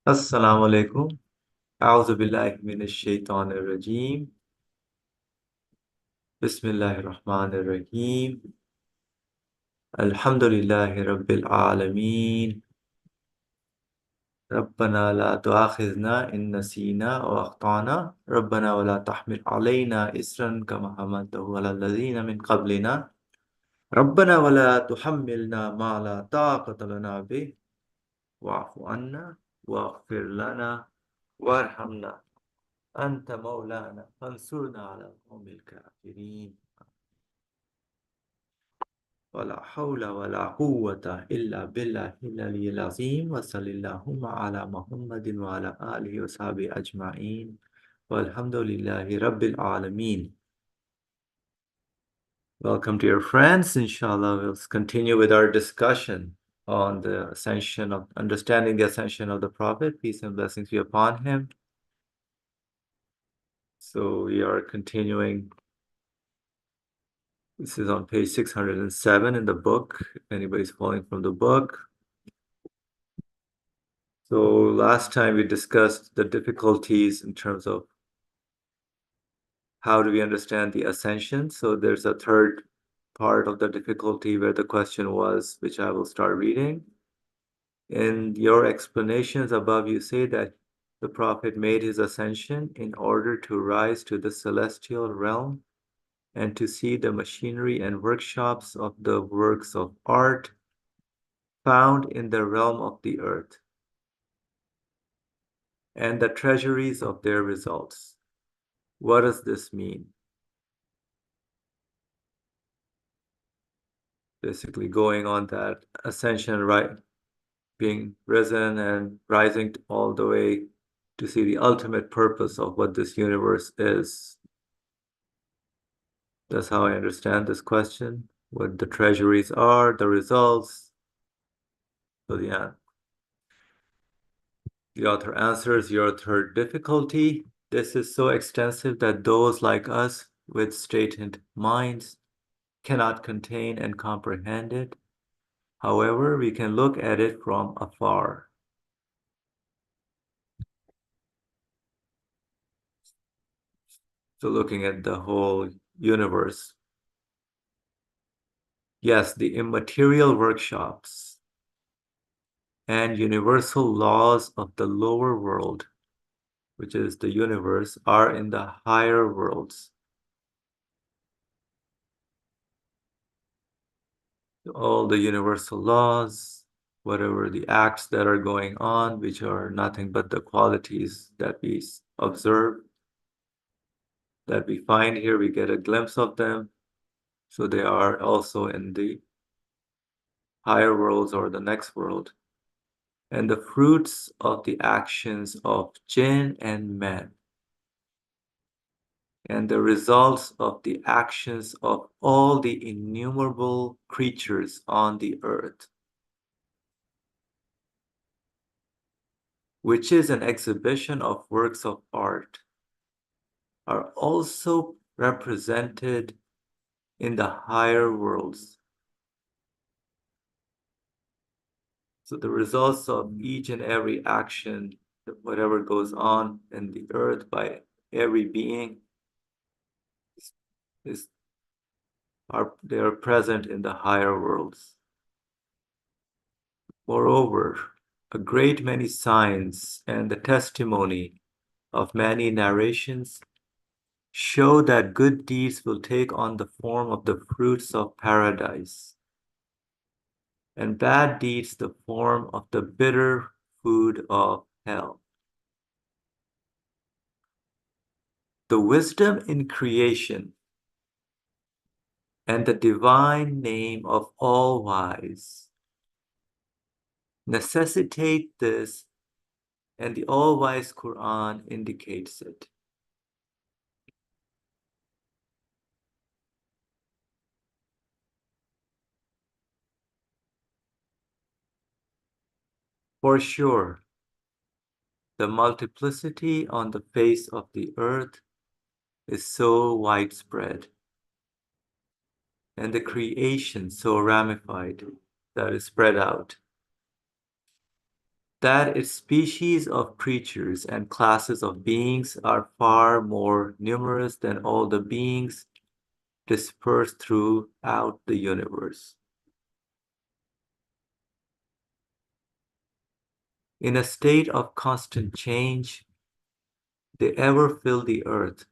Assalamu alaikum. A'udhu billahi minash shaitanir rajim. Bismillahir rahmanir rahim. Alhamdulillahi rabbil alameen. Rabbana la tu'akhidhna in nasina wa akhtana. Rabbana wa la tahmil alayna isran kama hamaltahu ala alladhina min qablina. Rabbana wa la tuhammilna ma la taqata lana bih. Wa'fu anna waghfir lana warhamna. Anta maulana fansurna ala al-qawmil kafirin. ولا حول ولا قوة إلا بالله العلي العظيم وصلى اللهم على محمد وعلى آله وصحبه أجمعين والحمد لله رب العالمين. Welcome to your friends. Inshallah, we'll continue with our discussion on the ascension of understanding the ascension of the Prophet. Peace and blessings be upon him. So we are continuing. This is on page 607 in the book. If anybody's following from the book. So last time we discussed the difficulties in terms of how do we understand the ascension. So there's a third part of the difficulty where the question was, which I will start reading. In your explanations above, you say that the Prophet made his ascension in order to rise to the celestial realm and to see the machinery and workshops of the works of art found in the realm of the earth and the treasuries of their results. What does this mean? Basically, going on that ascension, right? Being risen and rising all the way to see the ultimate purpose of what this universe is. That's how I understand this question. What the treasuries are, the results. So the author answers your third difficulty. This is so extensive that those like us with straitened minds cannot contain and comprehend it. However, we can look at it from afar. So looking at the whole universe. Yes, the immaterial workshops and universal laws of the lower world, which is the universe, are in the higher worlds. All the universal laws, whatever the acts that are going on, which are nothing but the qualities that we observe, that we find here, we get a glimpse of them. So they are also in the higher worlds or the next world. And the fruits of the actions of jinn and men, and the results of the actions of all the innumerable creatures on the earth, which is an exhibition of works of art, are also represented in the higher worlds. So the results of each and every action, whatever goes on in the earth by every being, they are present in the higher worlds. Moreover, a great many signs and the testimony of many narrations show that good deeds will take on the form of the fruits of paradise, and bad deeds the form of the bitter food of hell. The wisdom in creation and the divine name of All-Wise necessitate this, and the All-Wise Quran indicates it. For sure, the multiplicity on the face of the earth is so widespread, and the creation so ramified that is spread out, that its species of creatures and classes of beings are far more numerous than all the beings dispersed throughout the universe. In a state of constant change, they ever fill the earth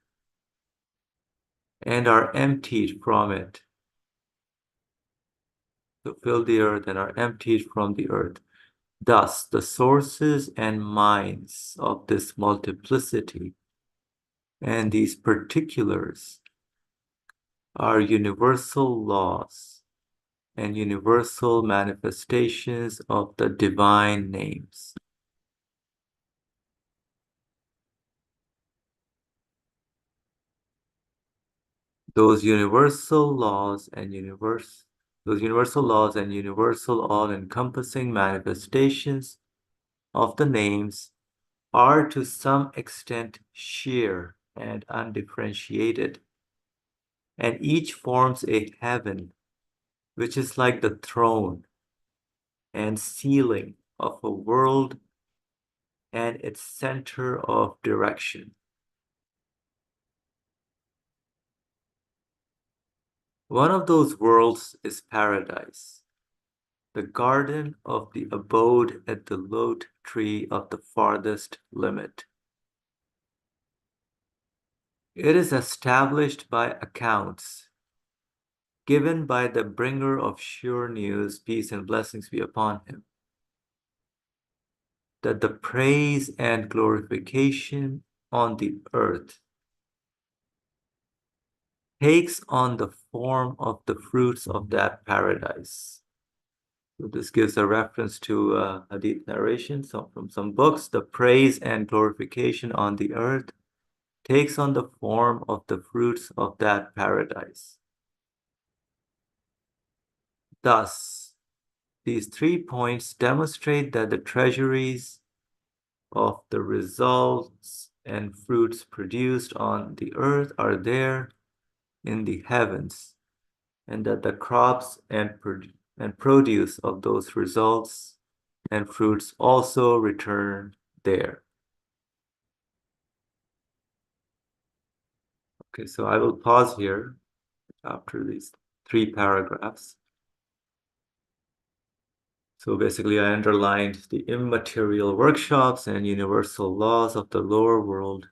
and are emptied from it. To fill the earth and are emptied from the earth. Thus, the sources and minds of this multiplicity and these particulars are universal laws and universal manifestations of the divine names. Those universal laws and universal all-encompassing manifestations of the names are to some extent sheer and undifferentiated, and each forms a heaven, which is like the throne and ceiling of a world and its center of direction. One of those worlds is paradise, the garden of the abode at the lote tree of the farthest limit. It is established by accounts given by the bringer of sure news, peace and blessings be upon him, that the praise and glorification on the earth takes on the form of the fruits of that paradise. So this gives a reference to hadith narration from some books. The praise and glorification on the earth takes on the form of the fruits of that paradise. Thus, these 3 points demonstrate that the treasuries of the results and fruits produced on the earth are there in the heavens, and that the crops and produce of those results and fruits also return there. Okay, so I will pause here after these 3 paragraphs. So basically, I underlined the immaterial workshops and universal laws of the lower world.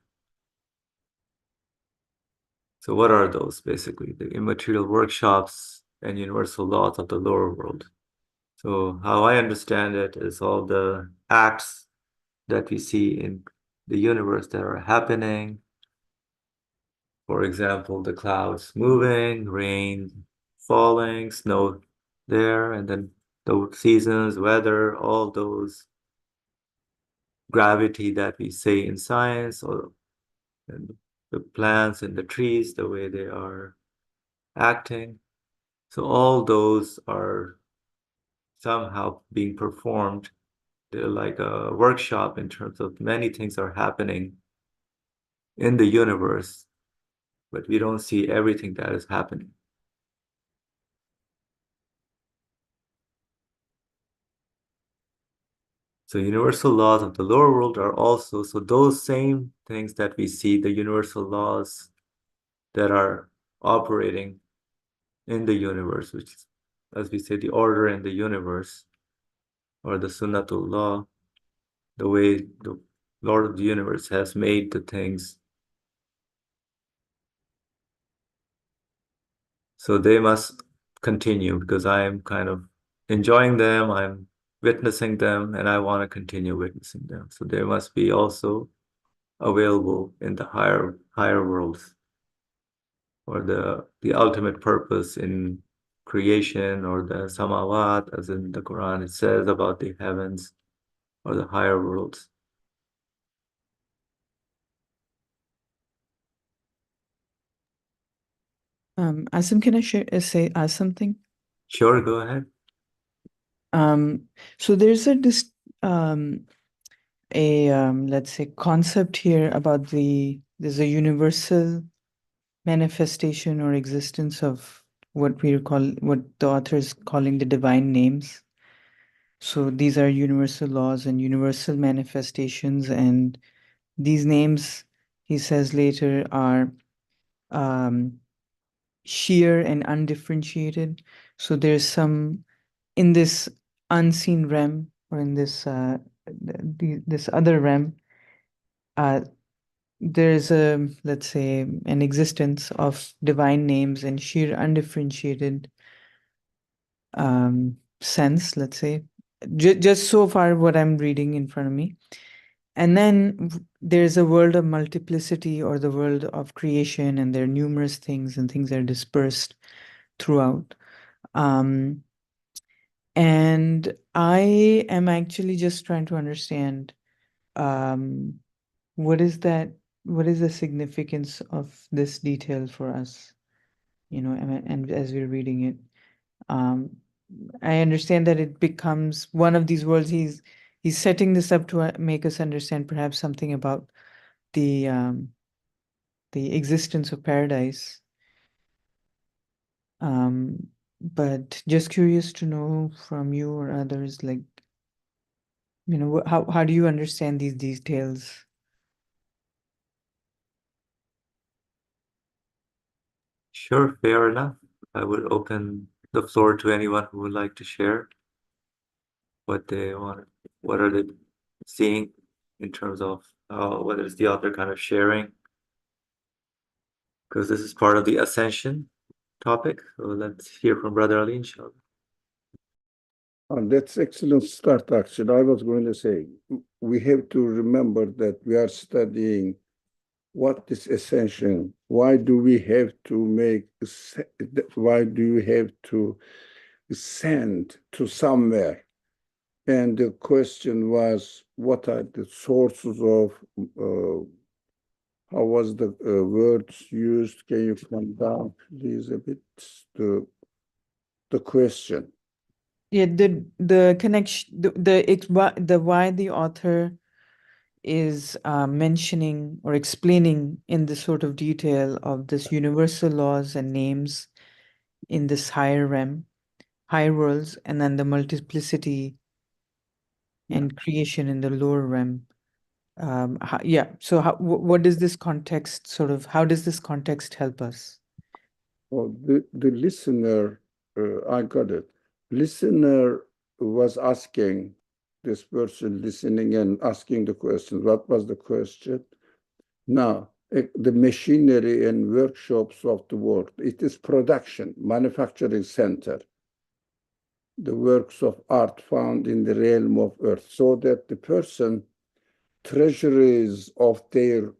So what are those, basically? The immaterial workshops and universal laws of the lower world. So how I understand it is all the acts that we see in the universe that are happening. For example, the clouds moving, rain falling, snow there, and then the seasons, weather, all those gravity that we say in science, or and the plants and the trees, the way they are acting. So all those are somehow being performed. They're like a workshop in terms of many things are happening in the universe, but we don't see everything that is happening. So universal laws of the lower world are also, so those same things that we see, the universal laws that are operating in the universe, which is, as we say, the order in the universe, or the sunnatul law, the way the Lord of the universe has made the things. So they must continue because I am kind of enjoying them, I'm witnessing them, and I want to continue witnessing them. So they must be also available in the higher worlds, or the ultimate purpose in creation, or the samawat, as in the Quran it says about the heavens or the higher worlds. Asim, can I ask something? Sure, go ahead. So there's let's say concept here about there's a universal manifestation or existence of what the author is calling the divine names. So these are universal laws and universal manifestations, and these names, he says later, are um, sheer and undifferentiated. So there's some in this unseen realm, or in this this other realm. Uh, there's a, let's say, an existence of divine names and sheer undifferentiated sense, let's say. Just so far what I'm reading in front of me. And then there's a world of multiplicity, or the world of creation, and there are numerous things, and things are dispersed throughout. Um, and I am actually just trying to understand um, what is that, what is the significance of this detail for us, and as we're reading it. Um, I understand that it becomes one of these worlds. He's setting this up to make us understand perhaps something about the existence of paradise. But just curious to know from you or others, like, how do you understand these details? Sure, fair enough. I would open the floor to anyone who would like to share what they want, what are they seeing in terms of whether it's the author kind of sharing, because this is part of the Ascension topic. So let's hear from Brother Ali, inshallah. That's excellent start, actually. I was going to say, we have to remember that we are studying what is ascension. Why do we have to why do you have to send to somewhere? And the question was, what are the sources of, how was the words used? Can you come down, please, a bit? The question. Yeah, the connection, the why the author is mentioning or explaining in this sort of detail of this universal laws and names in this higher realm, higher worlds, and then the multiplicity and creation in the lower realm. Yeah. So, what does this context sort of? How does this context help us? Well, the listener, I got it. Listener was asking, this person listening and asking the question. What was the question? Now, the machinery and workshops of the world, it is production, manufacturing center, the works of art found in the realm of earth, so that the person treasuries of their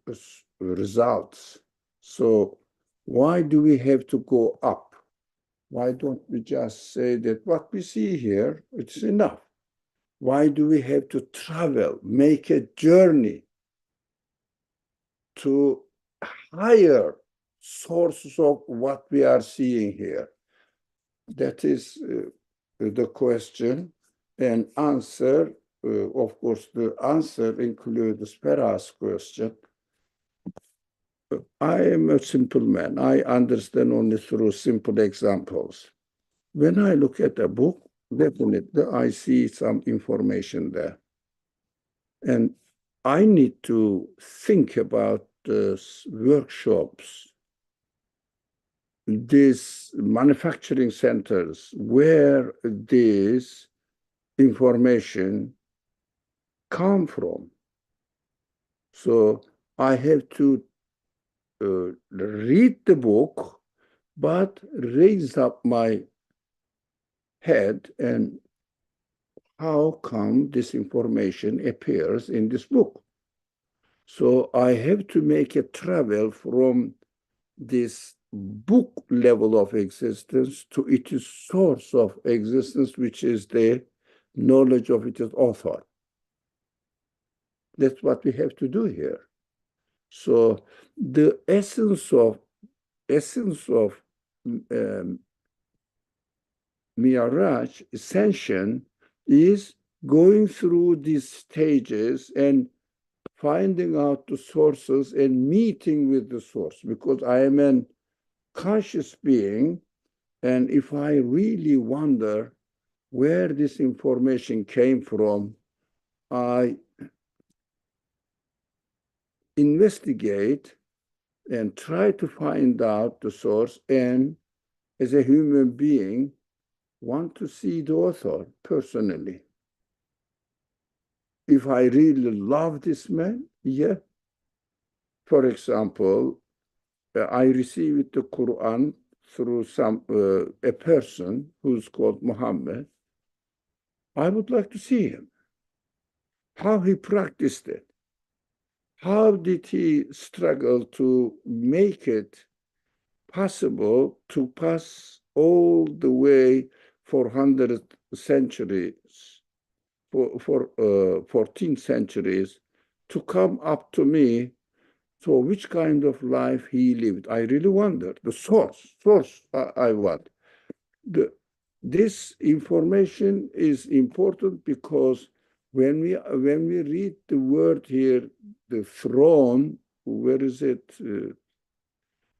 results. So why do we have to go up? Why don't we just say that what we see here, it's enough? Why do we have to travel, make a journey to higher sources of what we are seeing here? That is the question. And answer, of course, the answer includes Sparrow's question. I am a simple man. I understand only through simple examples. When I look at a book, definitely I see some information there. And I need to think about these workshops, these manufacturing centers, where this information come from. So I have to read the book, but raise up my head and how come this information appears in this book? So I have to make a travel from this book level of existence to its source of existence, which is the knowledge of its author. That's what we have to do here. So the essence of um, Miraj, Ascension, is going through these stages and finding out the sources and meeting with the source, because I am a conscious being, and if I really wonder where this information came from, I investigate and try to find out the source, and as a human being, want to see the author personally. If I really love this man, yeah. For example, I received the Quran through a person who's called Muhammad. I would like to see him, how he practiced it. How did he struggle to make it possible to pass all the way 400 centuries, for 14 centuries, to come up to me? So which kind of life he lived? I really wonder. The source I want. This information is important because when we read the word here, the throne, where is it?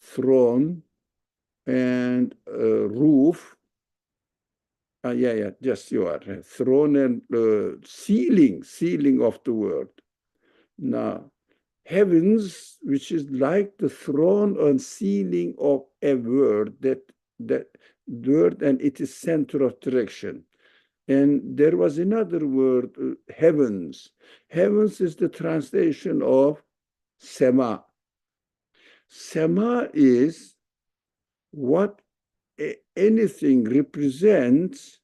Throne and roof. Yeah, yes, you are. Throne and ceiling of the word. Now, heavens, which is like the throne and ceiling of a word, that word, and it is center of direction. And there was another word, heavens. Heavens is the translation of sema. Sema is what anything represents,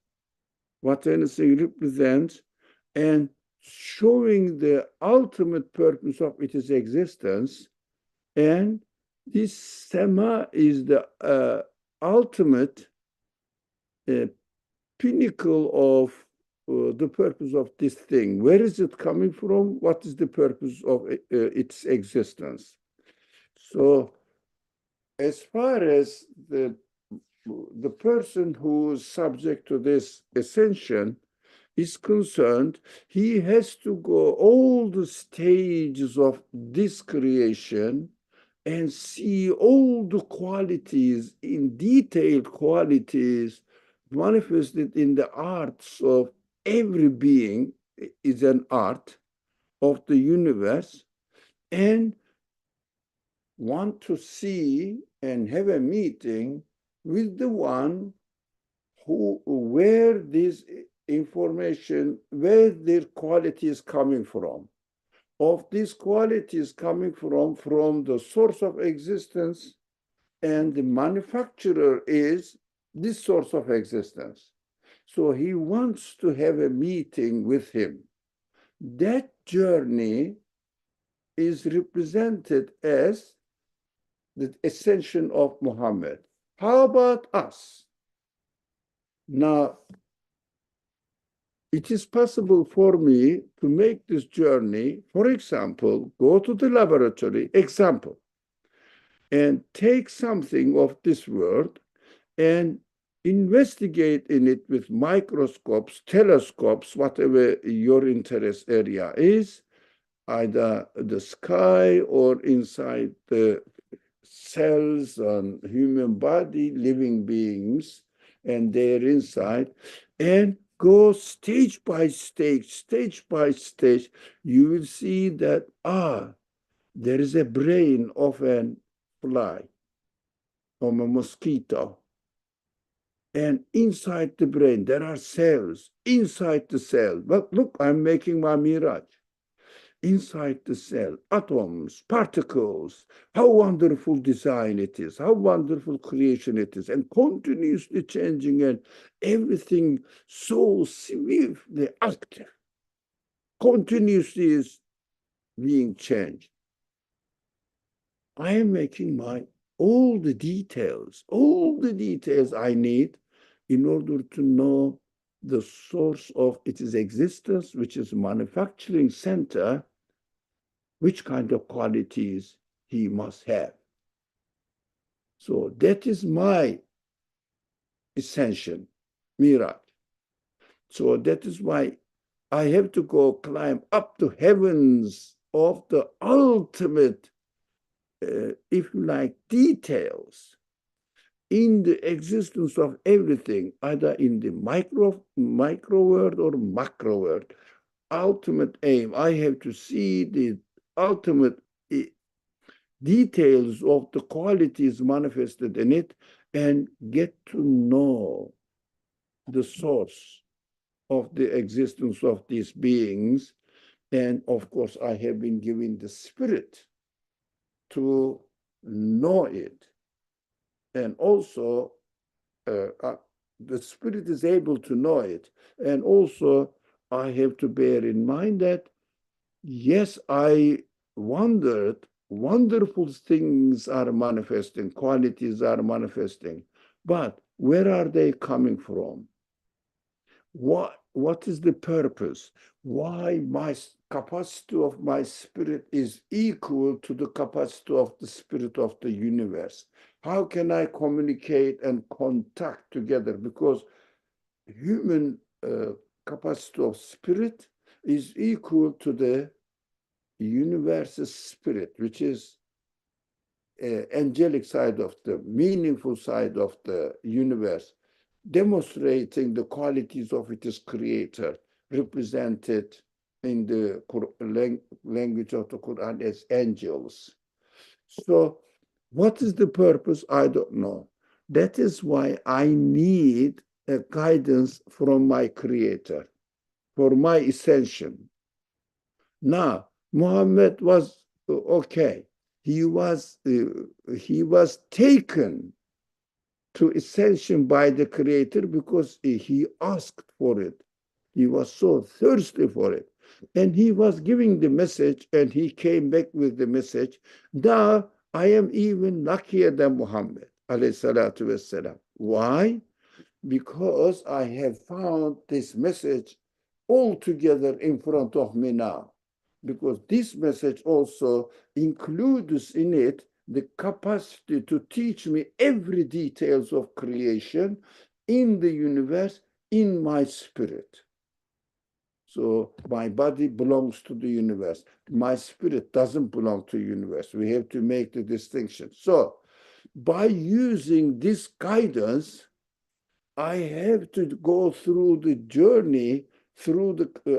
and showing the ultimate purpose of its existence. And this sema is the ultimate pinnacle of the purpose of this thing. Where is it coming from? What is the purpose of its existence? So as far as the person who is subject to this ascension is concerned, he has to go all the stages of this creation and see all the qualities, in detailed qualities, manifested in the arts of every being is an art of the universe, and want to see and have a meeting with the one where this information, where their quality is coming from. Of these qualities coming from the source of existence, and the manufacturer is this source of existence. So he wants to have a meeting with him. That journey is represented as the ascension of Muhammad. How about us? Now, it is possible for me to make this journey, for example, go to the laboratory, and take something of this world and investigate in it with microscopes, telescopes, whatever your interest area is, either the sky or inside the cells on human body, living beings, and their inside, and go stage by stage, you will see that, there is a brain of a fly, of a mosquito. And inside the brain, there are cells, inside the cell. But look, I'm making my mirage. Inside the cell, atoms, particles, how wonderful design it is, how wonderful creation it is, and continuously changing, and everything so swiftly active, continuously is being changed. I am making all the details I need in order to know the source of its existence, which is manufacturing center, which kind of qualities he must have. So that is my ascension, mirage. So that is why I have to go climb up to heavens of the ultimate, if you like, details. in the existence of everything, either in the micro world or macro world. Ultimate aim, I have to see the ultimate details of the qualities manifested in it and get to know the source of the existence of these beings. And of course, I have been given the spirit to know it. And also, the spirit is able to know it. And also, I have to bear in mind that, yes, I wondered, wonderful things are manifesting, qualities are manifesting, but where are they coming from? What is the purpose? Why my capacity of my spirit is equal to the capacity of the spirit of the universe? How can I communicate and contact together? Because human capacity of spirit is equal to the universe's spirit, which is angelic side of the meaningful side of the universe, demonstrating the qualities of its creator, represented in the language of the Quran as angels. So what is the purpose? I don't know. That is why I need a guidance from my creator for my ascension. Now, Muhammad was okay. He was taken to ascension by the creator because he asked for it. He was so thirsty for it. And he was giving the message, and he came back with the message. Now, I am even luckier than Muhammad, alayhi salatu wassalam. Why? Because I have found this message all together in front of me now. Because this message also includes in it the capacity to teach me every details of creation in the universe, in my spirit. So my body belongs to the universe. My spirit doesn't belong to the universe. We have to make the distinction. So by using this guidance, I have to go through the journey,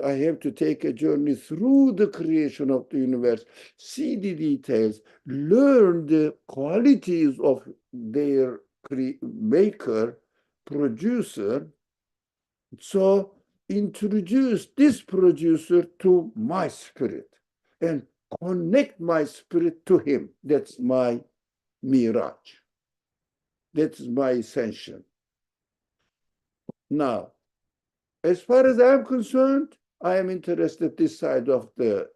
I have to take a journey through the creation of the universe, see the details, learn the qualities of their maker, producer. So introduce this producer to my spirit and connect my spirit to him. That's my miraj. That's my ascension. Now, as far as I'm concerned, I am interested this side of the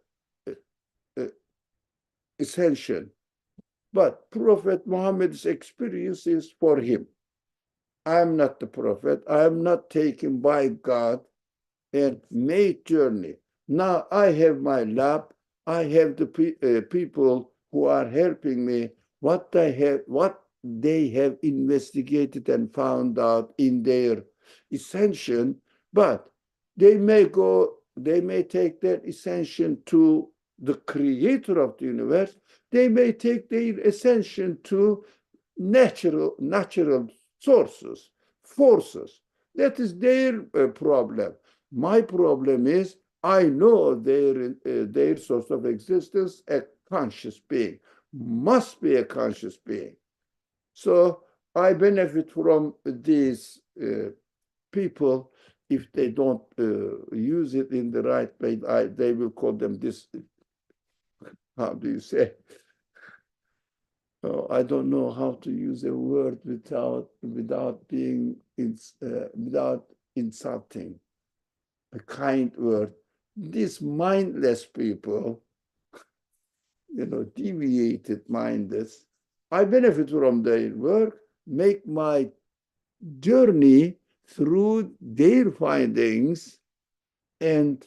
ascension. But Prophet Muhammad's experience is for him. I am not the prophet. I am not taken by God and made journey. Now I have my lab. I have the people who are helping me. What they have investigated and found out in their ascension, but they may take their ascension to the creator of the universe. They may take their ascension to natural sources, forces. That is their problem. My problem is I know their source of existence, a conscious being, must be a conscious being. So I benefit from these people. If they don't use it in the right way, they will call them this, how do you say? Oh, I don't know how to use a word without being without insulting. A kind word. These mindless people, deviated mindless. I benefit from their work, make my journey through their findings, and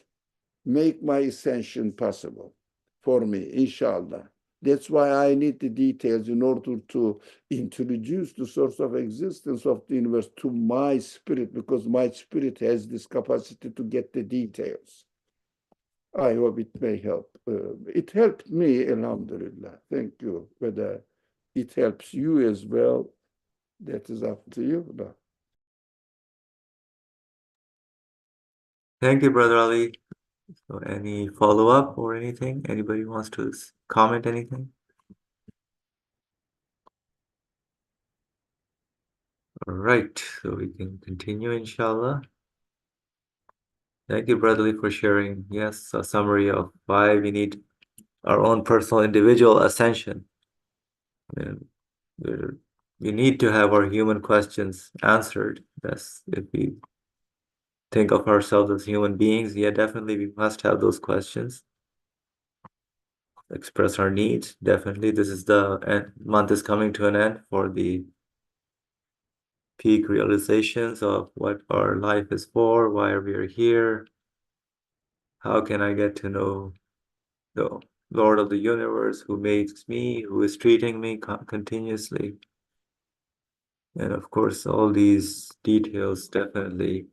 make my ascension possible for me, inshallah. That's why I need the details in order to introduce the source of existence of the universe to my spirit, because my spirit has this capacity to get the details. I hope it may help. It helped me, alhamdulillah. Thank you. Whether it helps you as well, That is up to you. Though. Thank you, Brother Ali. So any follow-up or anything? Anybody wants to comment anything? All right, so we can continue, inshallah. Thank you, Brother Ali, for sharing, yes, a summary of why we need our own personal individual ascension. And we need to have our human questions answered. That's if we think of ourselves as human beings, yeah, definitely we must have those questions. Express our needs. Definitely, this is the month is coming to an end for the peak realizations of what our life is for, why we are here, how can I get to know the Lord of the universe who makes me, who is treating me continuously. And of course, all these details definitely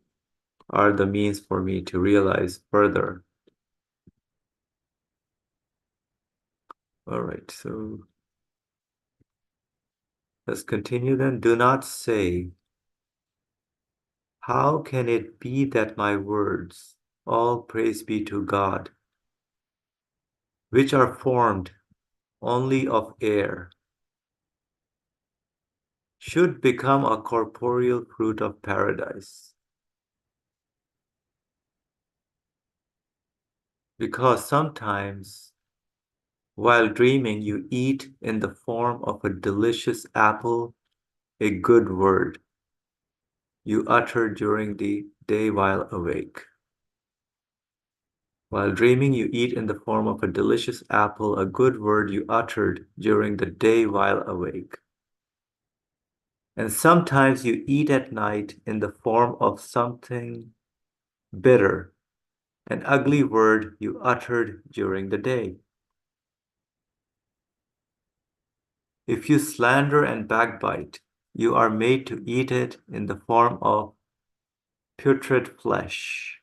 are the means for me to realize further. All right, so let's continue then. Do not say, how can it be that my words, all praise be to God, which are formed only of air, should become a corporeal fruit of paradise? Because sometimes, while dreaming, you eat in the form of a delicious apple a good word you utter during the day while awake. While dreaming, you eat in the form of a delicious apple a good word you uttered during the day while awake. And sometimes you eat at night in the form of something bitter, an ugly word you uttered during the day. If you slander and backbite, you are made to eat it in the form of putrid flesh,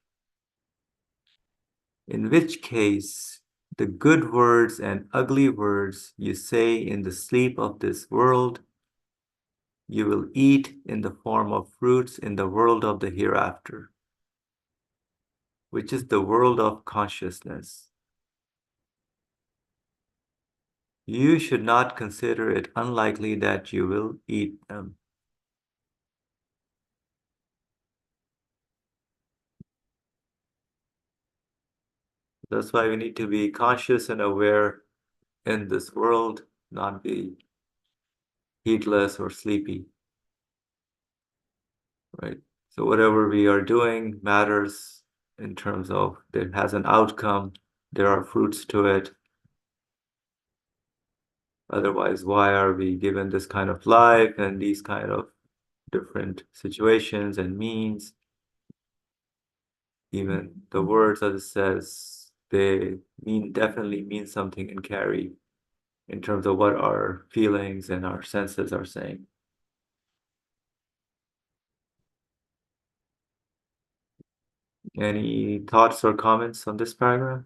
in which case the good words and ugly words you say in the sleep of this world, you will eat in the form of fruits in the world of the hereafter, which is the world of consciousness. You should not consider it unlikely that you will eat them. That's why we need to be conscious and aware in this world, not be heedless or sleepy, right? So whatever we are doing matters in terms of it has an outcome, there are fruits to it. Otherwise, why are we given this kind of life and these kind of different situations and means? Even the words, as it says, they definitely mean something and carry in terms of what our feelings and our senses are saying. Any thoughts or comments on this paragraph?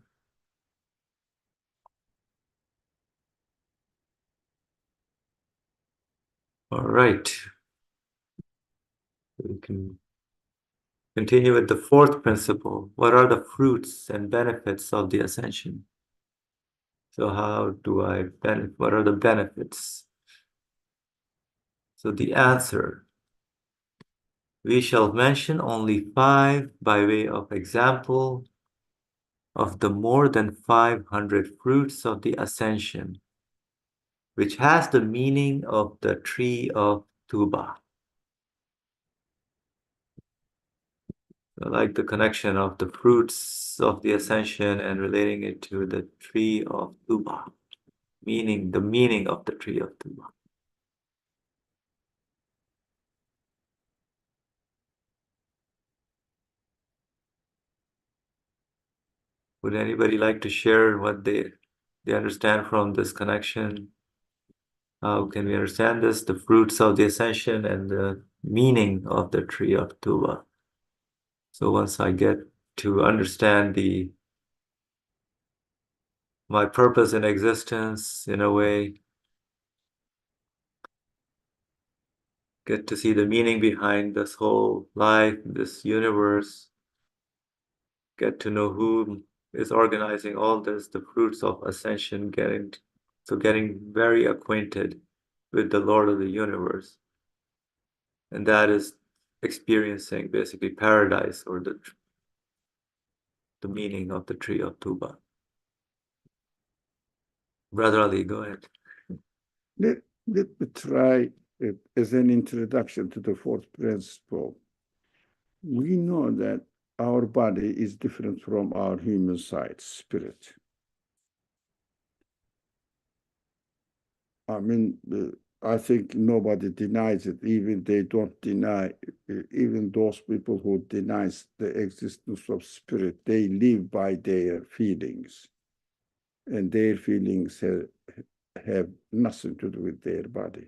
All right. We can continue with the fourth principle. What are the fruits and benefits of the ascension? So how do I benefit? What are the benefits? So the answer, we shall mention only 5 by way of example of the more than 500 fruits of the ascension, which has the meaning of the tree of Tuba. I like the connection of the fruits of the ascension and relating it to the tree of Tuba, meaning the meaning of the tree of Tuba. Would anybody like to share what they understand from this connection? How can we understand this? The fruits of the ascension and the meaning of the tree of Tuba. So once I get to understand my purpose in existence in a way, get to see the meaning behind this whole life, this universe, get to know who is organizing all this, the fruits of ascension, getting very acquainted with the Lord of the universe. And that is experiencing basically paradise, or the meaning of the tree of Tuba. Brother Ali, go ahead. Let me try it as an introduction to the fourth principle. We know that our body is different from our human side, spirit. I mean, I think nobody denies it. Even they don't deny, even those people who denies the existence of spirit, they live by their feelings. And their feelings have nothing to do with their body.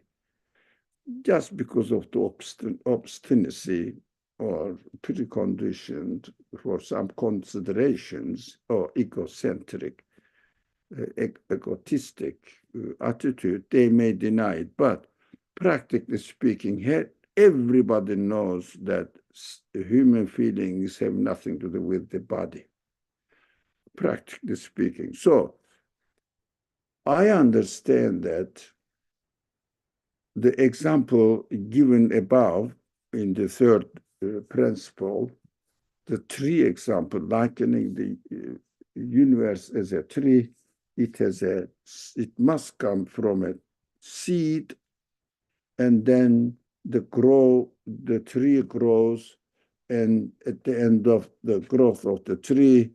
Just because of the obstinacy or preconditioned for some considerations or egocentric, egotistic attitude, they may deny it. But practically speaking, everybody knows that human feelings have nothing to do with the body, practically speaking. So I understand that the example given above in the third principle, the tree example, likening the universe as a tree, it must come from a seed, and then the tree grows, and at the end of the growth of the tree,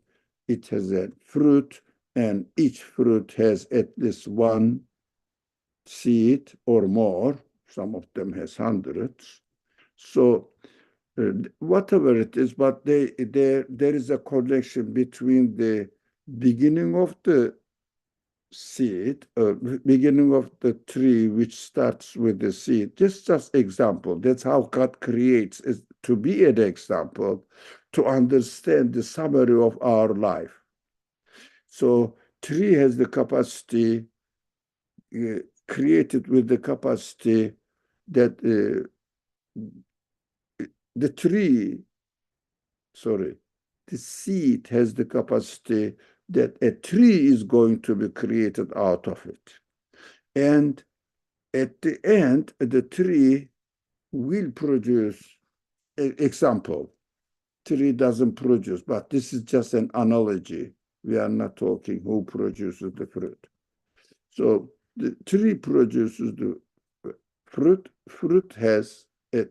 it has a fruit, and each fruit has at least one seed or more. Some of them has hundreds. So whatever it is, but there is a connection between the beginning of the seed, beginning of the tree, which starts with the seed. Just example. That's how God creates, is to be an example, to understand the summary of our life. So tree has the capacity, created with the capacity that the seed has the capacity that a tree is going to be created out of it. And at the end, the tree will produce, example, tree doesn't produce, but this is just an analogy. We are not talking who produces the fruit. So the tree produces the fruit. Fruit has a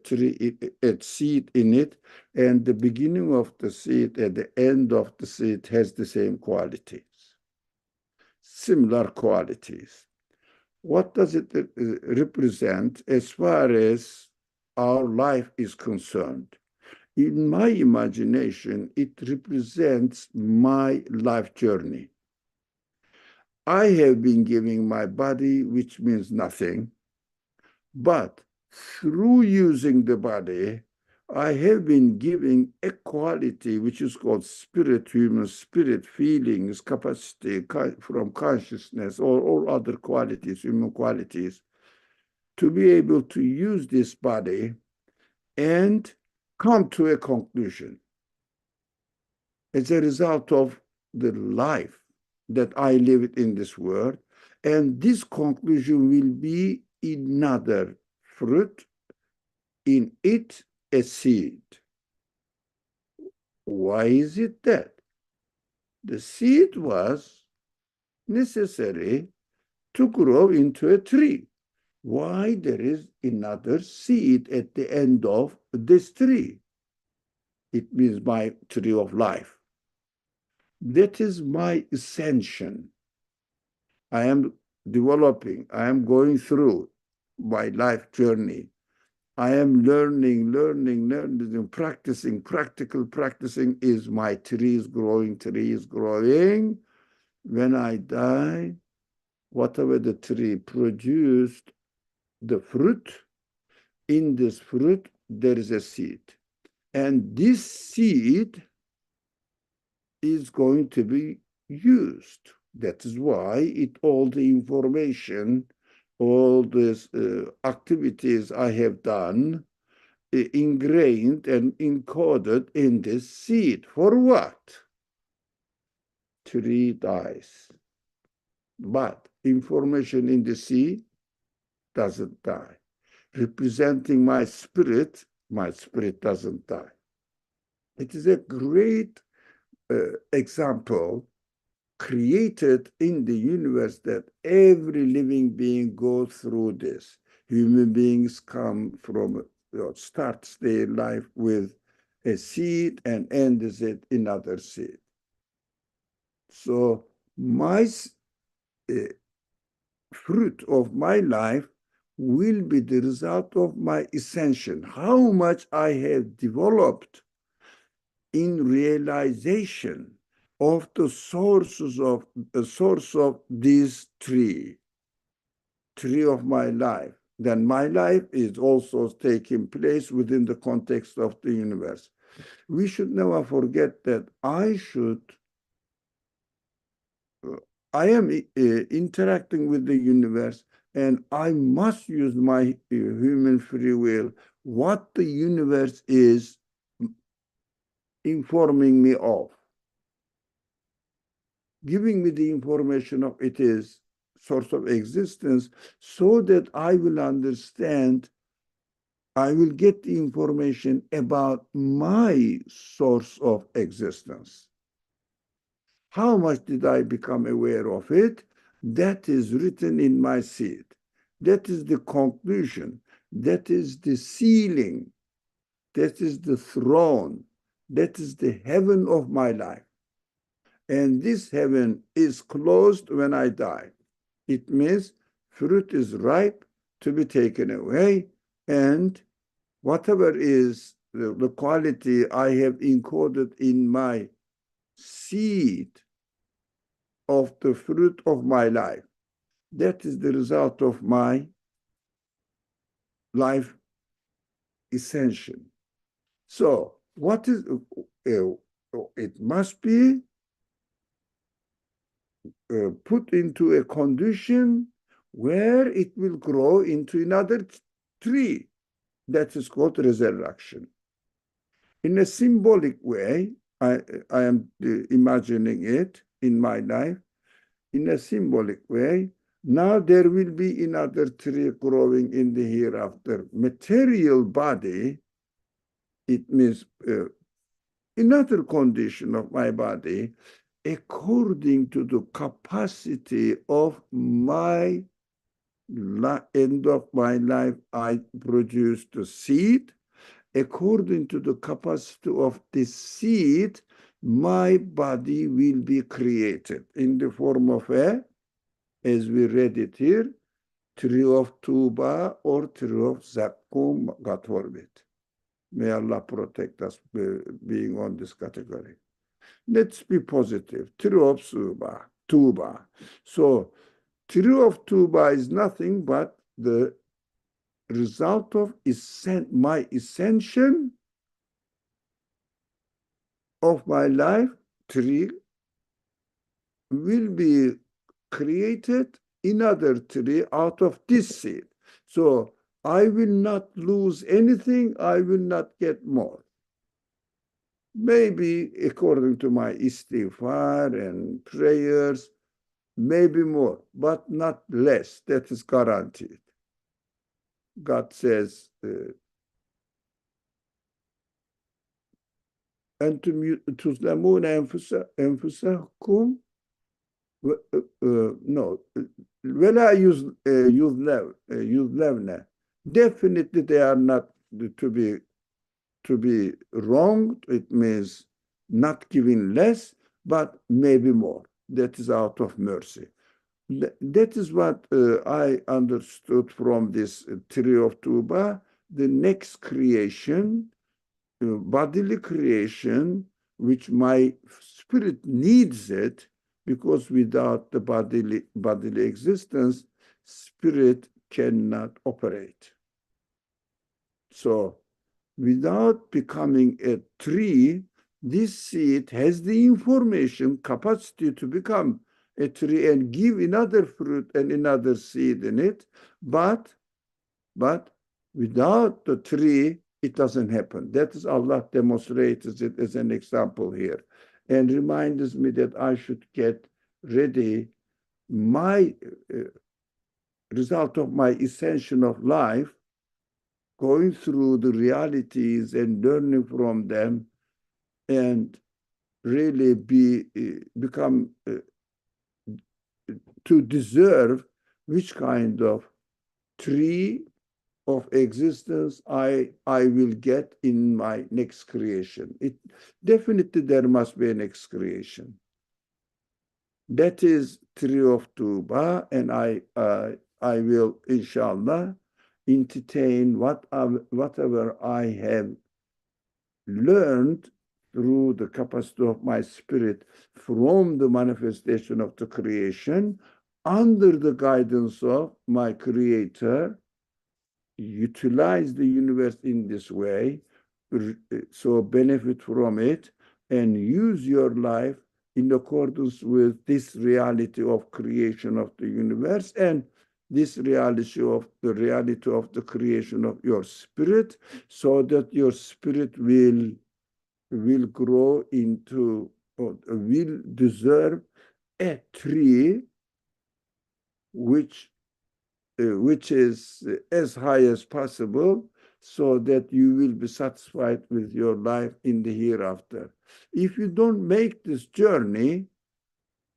seed in it, and the beginning of the seed and the end of the seed has the same qualities, similar qualities. What does it represent as far as our life is concerned? In my imagination, it represents my life journey. I have been giving my body, which means nothing, but through using the body, I have been giving a quality which is called spirit, human spirit, feelings, capacity from consciousness, or all other qualities, human qualities, to be able to use this body and come to a conclusion as a result of the life that I live in this world. And this conclusion will be another fruit, in it a seed. Why is it that? The seed was necessary to grow into a tree. Why there is another seed at the end of this tree? It means my tree of life. That is my ascension. I am developing, I am going through my life journey. I am learning, practicing. Practical practicing is my tree is growing. When I die, whatever the tree produced, the fruit, in this fruit, there is a seed. And this seed is going to be used. That is why all the information all these activities I have done ingrained and encoded in this seed. For what? Tree dies. But information in the seed doesn't die. Representing my spirit doesn't die. It is a great example created in the universe that every living being goes through this. Human beings come from, starts their life with a seed and ends it in another seed. So my fruit of my life will be the result of my ascension. How much I have developed in realization of the source of this tree of my life. Then my life is also taking place within the context of the universe. We should never forget that I am interacting with the universe, and I must use my human free will, what the universe is informing me of, giving me the information of it is source of existence, so that I will understand, I will get the information about my source of existence. How much did I become aware of it? That is written in my seed. That is the conclusion. That is the ceiling. That is the throne. That is the heaven of my life. And this heaven is closed when I die. It means fruit is ripe to be taken away, and whatever is the quality I have encoded in my seed of the fruit of my life, that is the result of my life ascension. So what is it must be put into a condition where it will grow into another tree. That is called resurrection. In a symbolic way, I am imagining it in my life, in a symbolic way. Now there will be another tree growing in the hereafter. Material body, it means another condition of my body, according to the capacity of my end of my life, I produce the seed. According to the capacity of the seed, my body will be created in the form of as we read it here, tree of tuba or tree of zakkum, God forbid. May Allah protect us being on this category. Let's be positive. Tree of tuba. So tree of tuba is nothing but the result of my ascension of my life. Tree will be created another tree out of this seed. So I will not lose anything, I will not get more. Maybe according to my istighfar and prayers, maybe more, but not less. That is guaranteed. God says, أنتم تظلمون أنفسكم no ولا يظلمن. Definitely they are not to be wronged. It means not giving less, but maybe more. That is out of mercy. That is what I understood from this tree of Tuba. The next creation, bodily creation, which my spirit needs it, because without the bodily existence, spirit cannot operate. So without becoming a tree, this seed has the information, capacity to become a tree and give another fruit and another seed in it, but without the tree, it doesn't happen. That is Allah demonstrates it as an example here, and reminds me that I should get ready my result of my ascension of life, going through the realities and learning from them, and really become to deserve which kind of tree of existence I will get in my next creation. It definitely there must be a next creation. That is tree of Tuba, and I will inshallah entertain whatever I have learned through the capacity of my spirit from the manifestation of the creation under the guidance of my creator, utilize the universe in this way, so benefit from it, and use your life in accordance with this reality of creation of the universe and this reality of the creation of your spirit, so that your spirit will grow into, or will deserve a tree which is as high as possible, so that you will be satisfied with your life in the hereafter. If you don't make this journey,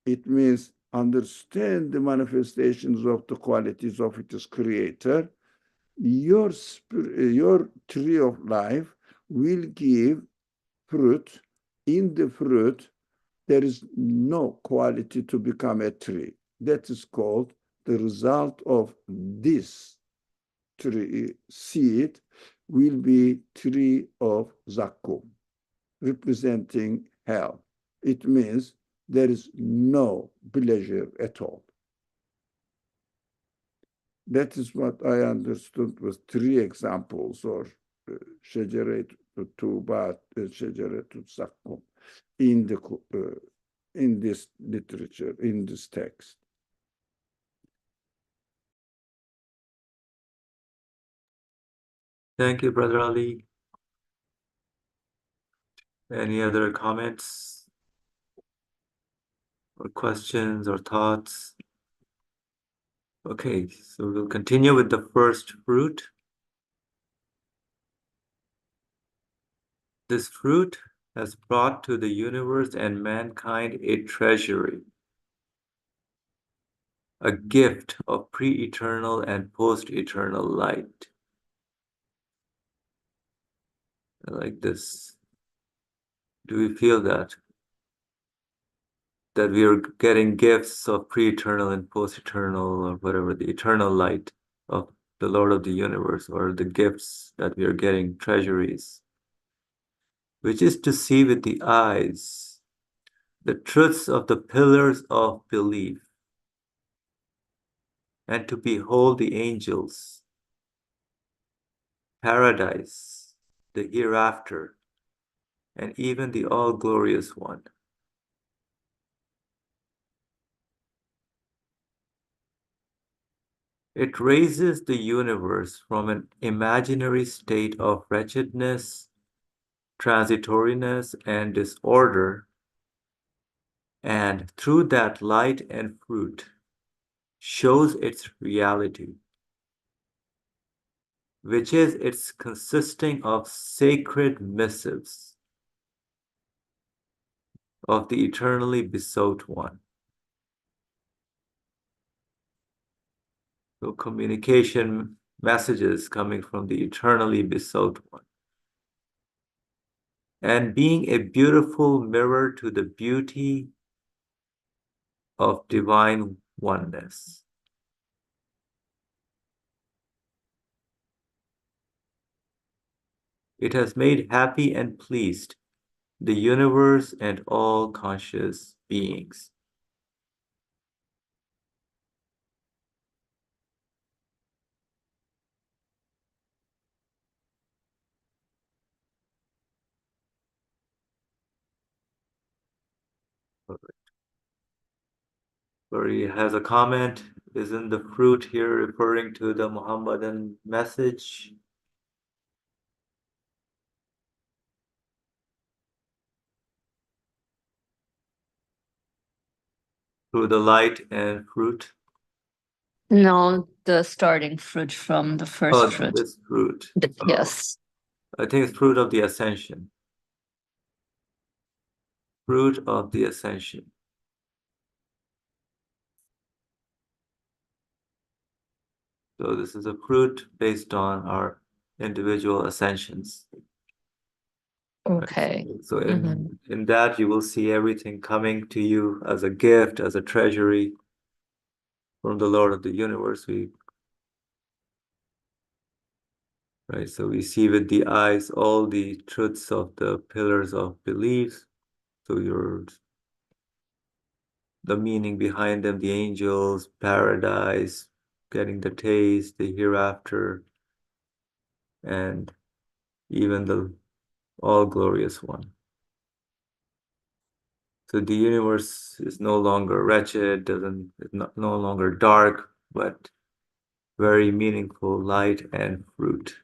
it means understand the manifestations of the qualities of its creator, your tree of life will give fruit. In the fruit, there is no quality to become a tree. That is called the result of this tree seed will be tree of Zakkum, representing hell. It means there is no pleasure at all. That is what I understood with three examples, or شجرة التوبة, شجرة الزقوم, in this literature, in this text. Thank you, Brother Ali. Any other comments or questions or thoughts? Okay, so we'll continue with the first fruit. This fruit has brought to the universe and mankind a treasury, a gift of pre-eternal and post-eternal light. I like this. Do we feel that? That we are getting gifts of pre-eternal and post-eternal, or whatever, the eternal light of the Lord of the universe, or the gifts that we are getting, treasuries, which is to see with the eyes the truths of the pillars of belief, and to behold the angels, paradise, the hereafter, and even the all-glorious one. It raises the universe from an imaginary state of wretchedness, transitoriness, and disorder, and through that light and fruit shows its reality, which is its consisting of sacred missives of the eternally besought one. So communication messages coming from the eternally besought one, and being a beautiful mirror to the beauty of divine oneness. It has made happy and pleased the universe and all conscious beings. where he has a comment. Isn't the fruit here referring to the Muhammadan message? Through the light and fruit? No, the starting fruit from the first Oh, fruit. this fruit. Yes. I think it's fruit of the ascension. Fruit of the ascension. So this is a fruit based on our individual ascensions. Okay. So in that you will see everything coming to you as a gift, as a treasury from the Lord of the universe. Right, so we see with the eyes all the truths of the pillars of beliefs. So the meaning behind them, the angels, paradise, getting the taste, the hereafter, and even the all glorious one. So the universe is no longer wretched, it's no longer dark, but very meaningful light and fruit.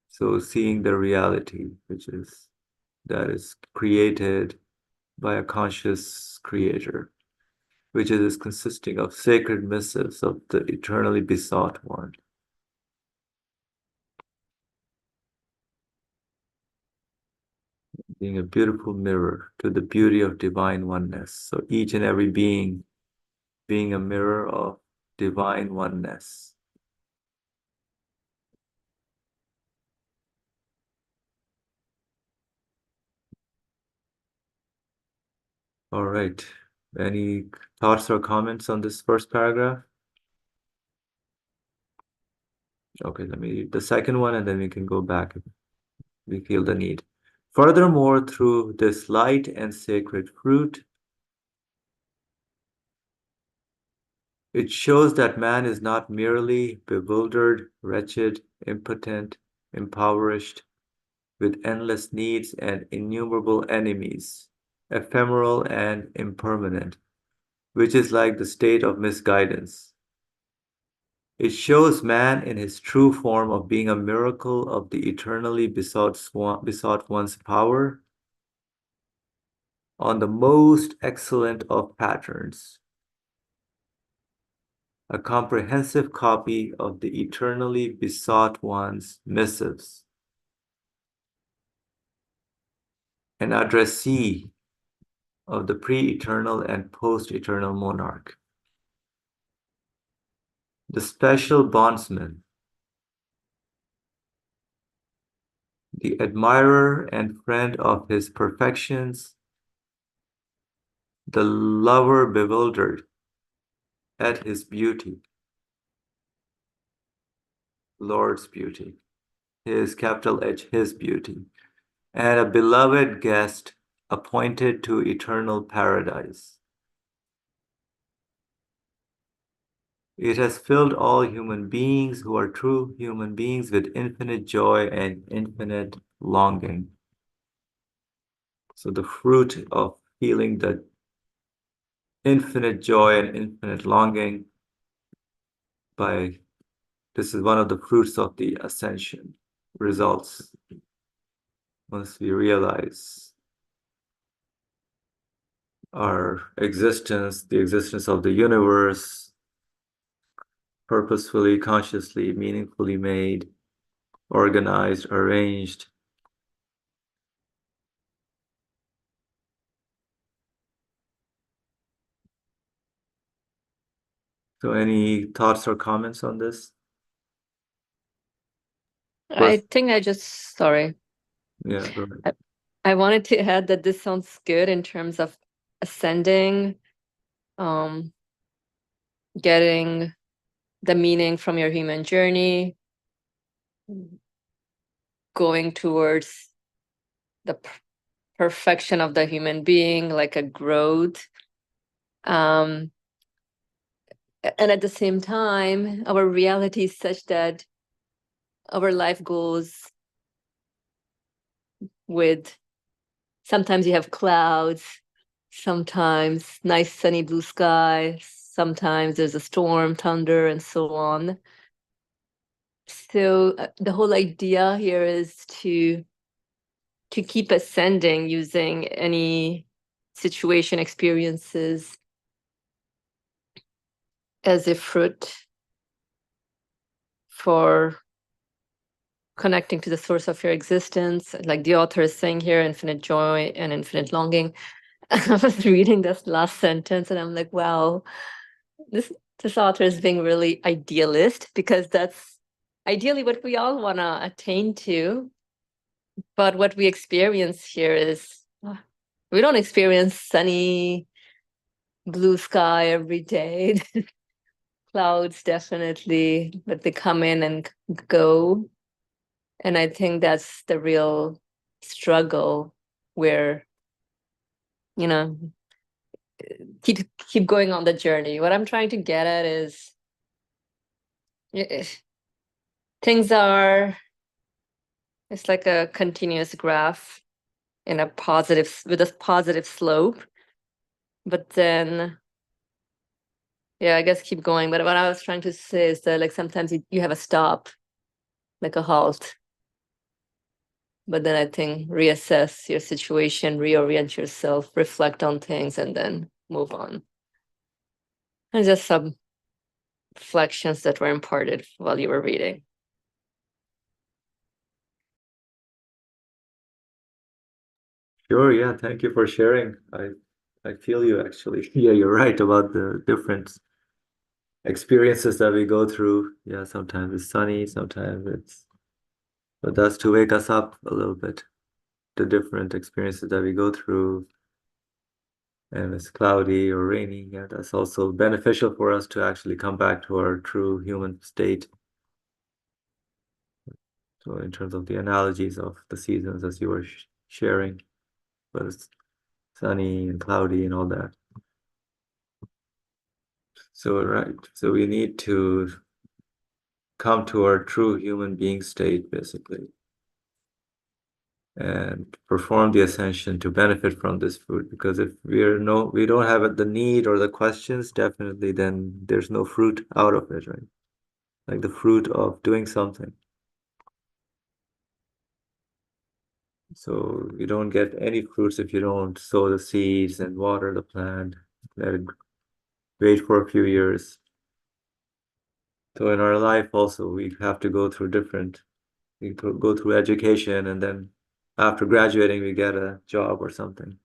So seeing the reality, that is created by a conscious creator, which is consisting of sacred missives of the eternally besought one. Being a beautiful mirror to the beauty of divine oneness. So each and every being being a mirror of divine oneness. All right. Any thoughts or comments on this first paragraph? Okay, let me read the second one and then we can go back if we feel the need. Furthermore, through this light and sacred fruit, it shows that man is not merely bewildered, wretched, impotent, impoverished, with endless needs and innumerable enemies, ephemeral and impermanent, which is like the state of misguidance. It shows man in his true form of being a miracle of the eternally besought one's power on the most excellent of patterns, a comprehensive copy of the eternally besought one's missives, an addressee of the pre-eternal and post-eternal monarch, the special bondsman, the admirer and friend of his perfections, the lover bewildered at his beauty, Lord's beauty, his capital H, his beauty, and a beloved guest appointed to eternal paradise. It has filled all human beings who are true human beings with infinite joy and infinite longing. So the fruit of feeling the infinite joy and infinite longing this is one of the fruits of the ascension results once we realize our existence, the existence of the universe, purposefully, consciously, meaningfully made, organized, arranged. So any thoughts or comments on this? I think sorry. Yeah, go ahead. I wanted to add that this sounds good in terms of ascending, getting the meaning from your human journey, going towards the perfection of the human being, like a growth. And at the same time, our reality is such that our life goes with sometimes you have clouds, sometimes nice sunny blue sky, sometimes there's a storm, thunder, and so on. So the whole idea here is to keep ascending using any situation experiences as a fruit for connecting to the source of your existence. Like the author is saying here, infinite joy and infinite longing. I was reading this last sentence and I'm like, wow, this author is being really idealist, because that's ideally what we all want to attain to. But what we experience here is we don't experience sunny blue sky every day. Clouds definitely, but they come in and go. And I think that's the real struggle, where, you know, keep going on the journey. What I'm trying to get at is things are, it's like a continuous graph in a positive, with a positive slope. But then, yeah, I guess keep going. But what I was trying to say is that, like, sometimes you have a stop, like a halt. But then I think reassess your situation, reorient yourself, reflect on things, and then move on. And just some reflections that were imparted while you were reading. Sure, yeah, thank you for sharing. I feel you actually. Yeah, you're right about the different experiences that we go through. Yeah, sometimes it's sunny, sometimes it's, but that's to wake us up a little bit. The different experiences that we go through, and it's cloudy or rainy, yeah, that's also beneficial for us to actually come back to our true human state. So in terms of the analogies of the seasons, as you were sharing, but it's sunny and cloudy and all that. So right, so we need to come to our true human being state, basically, and perform the ascension to benefit from this fruit. Because if we don't have the need or the questions, definitely, then there's no fruit out of it, right? Like the fruit of doing something. So you don't get any fruits if you don't sow the seeds and water the plant, let it wait for a few years. So in our life also, we have to go through we go through education, and then after graduating, we get a job or something.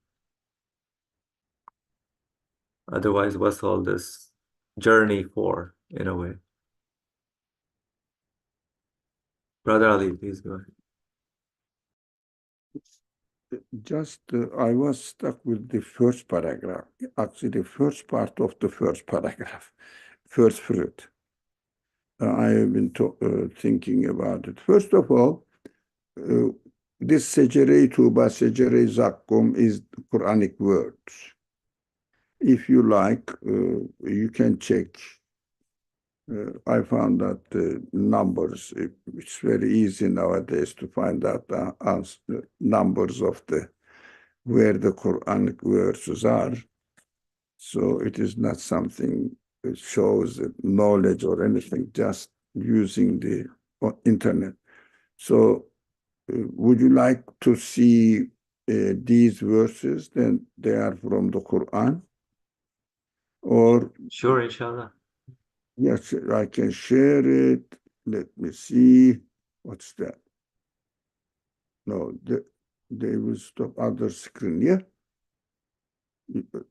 Otherwise, what's all this journey for, in a way? Brother Ali, please go ahead. Just, I was stuck with the first paragraph, actually the first part of the first paragraph, first fruit. I have been thinking about it. First of all, this secere tuba, secere zakkum is Quranic words. If you like, you can check. I found that the numbers, it's very easy nowadays to find out the numbers of where the Quranic verses are. So it is not something that shows knowledge or anything, just using the internet. So would you like to see these verses? Then they are from the Quran? Or Sure, inshallah. yes, I can share it. Let me see. What's that? No, they will stop other screen. Yeah,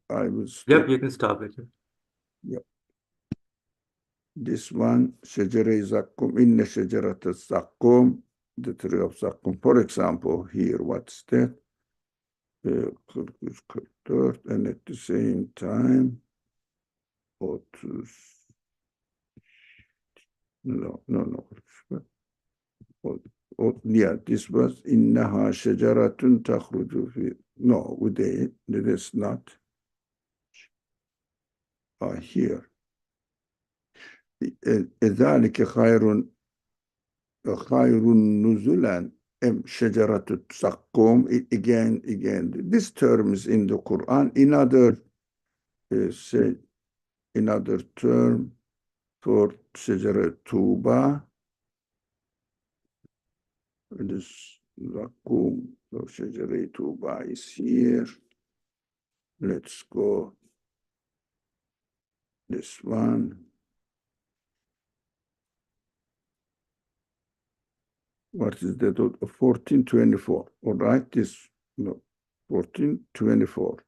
I will stop. Yep, you can stop it. Yep. This one, شجرة زقوم, إن شجرة الزقوم, the tree of Zakkum. For example, here, what's that? And at the same time, no. Yeah, this was إنها شجرة تخرج في. No, it is not. Here. ذلك خير نزلا Shajaratut Zakkum. Again, this term is in the Quran. Another term for Shajarat Tuba. This Zakkum. So Shajarat Tuba is here. Let's go. This one. What is that? 1424. All right, this, no, 1424.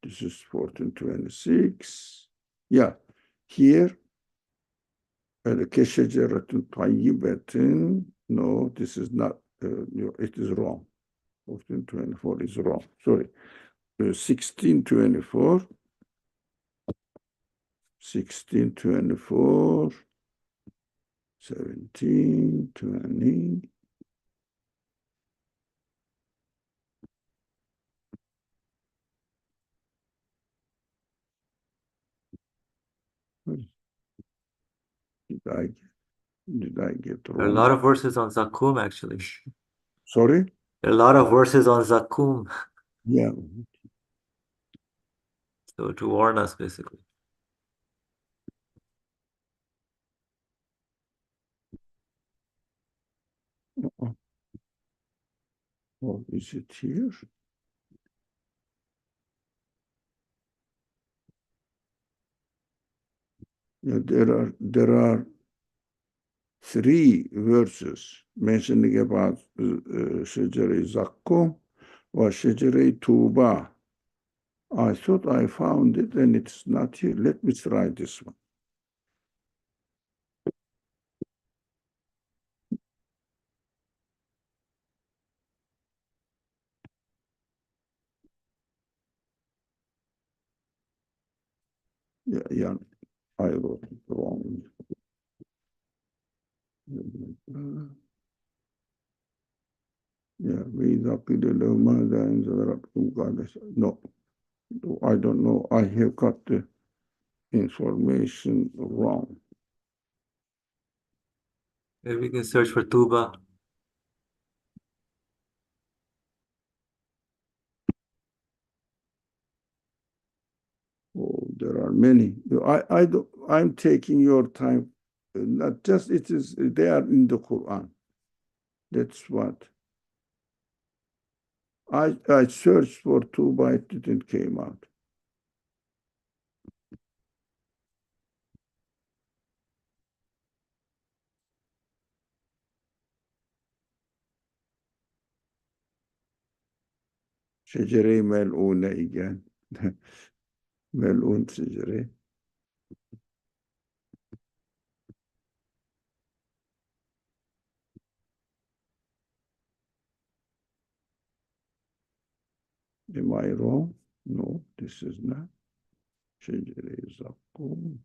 This is 1426. Yeah, here, Keshajaratun Tayyibatin. No, this is not, it is wrong. 1424 is wrong. Sorry. 1624. 1624. 1720. Did I get There are a wrong? lot of verses on Zakkum, actually. Sorry? There are a lot of verses on Zakkum. Yeah. So to warn us, basically. Oh, is it here? Yeah, there are 3 verses mentioning about Shejere Zakkum or Shejere Tuba. I thought I found it and it's not here. Let me try this one. Yeah, I wrote it wrong. Yeah, no, I don't know. I have got the information wrong. Maybe we can search for Tuba. Oh, there are many. I'm taking your time. Not just they are in the Quran. That's what. I searched for Tuba, it didn't came out. Şecere-i mel'une again. Mel'un şecere. Am I wrong? No, this is not. Şecere-i zakkum.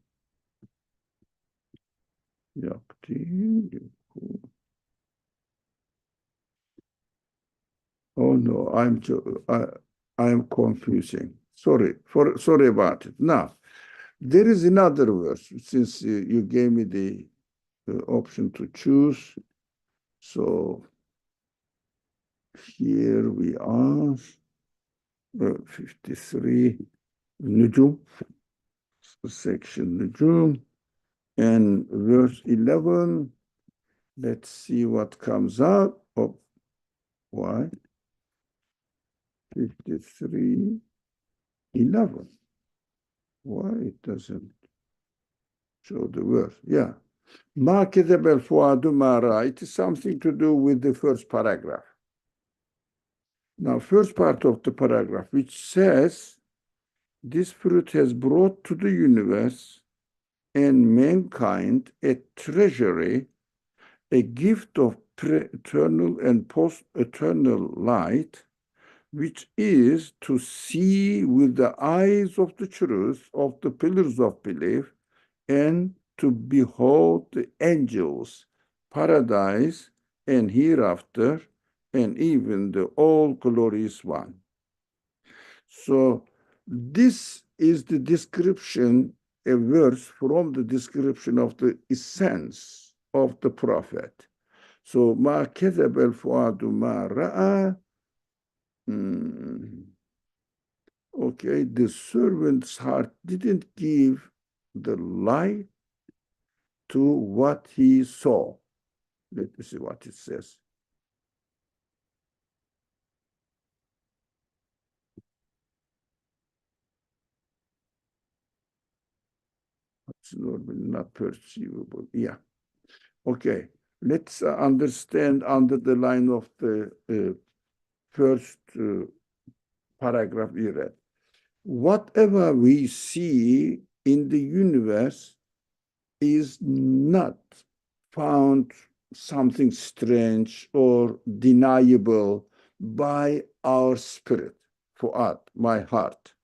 Yaktin. Oh no, I'm confusing. Sorry about it. Now, there is another verse, since you gave me the option to choose. So here we are, 53, Nujum, section Nujum, and verse 11. Let's see what comes out. Oh, why? 53, 11. Why it doesn't show the verse? Yeah. Ma kedebel fuadu mara. It is something to do with the first paragraph. Now, first part of the paragraph, which says, this fruit has brought to the universe and mankind a treasury, a gift of eternal and post-eternal light, which is to see with the eyes of the truth of the pillars of belief and to behold the angels, paradise, and hereafter, and even the all-glorious one. So this is the description, a verse from the description of the essence of the prophet. So ما كذب الفؤاد ما رأى. Okay, the servant's heart didn't give the light to what he saw. Let me see what it says. It's not perceivable. Yeah. Okay. Let's understand under the line of the first paragraph we read. Whatever we see in the universe is not found something strange or deniable by our spirit, fu'ad, my heart,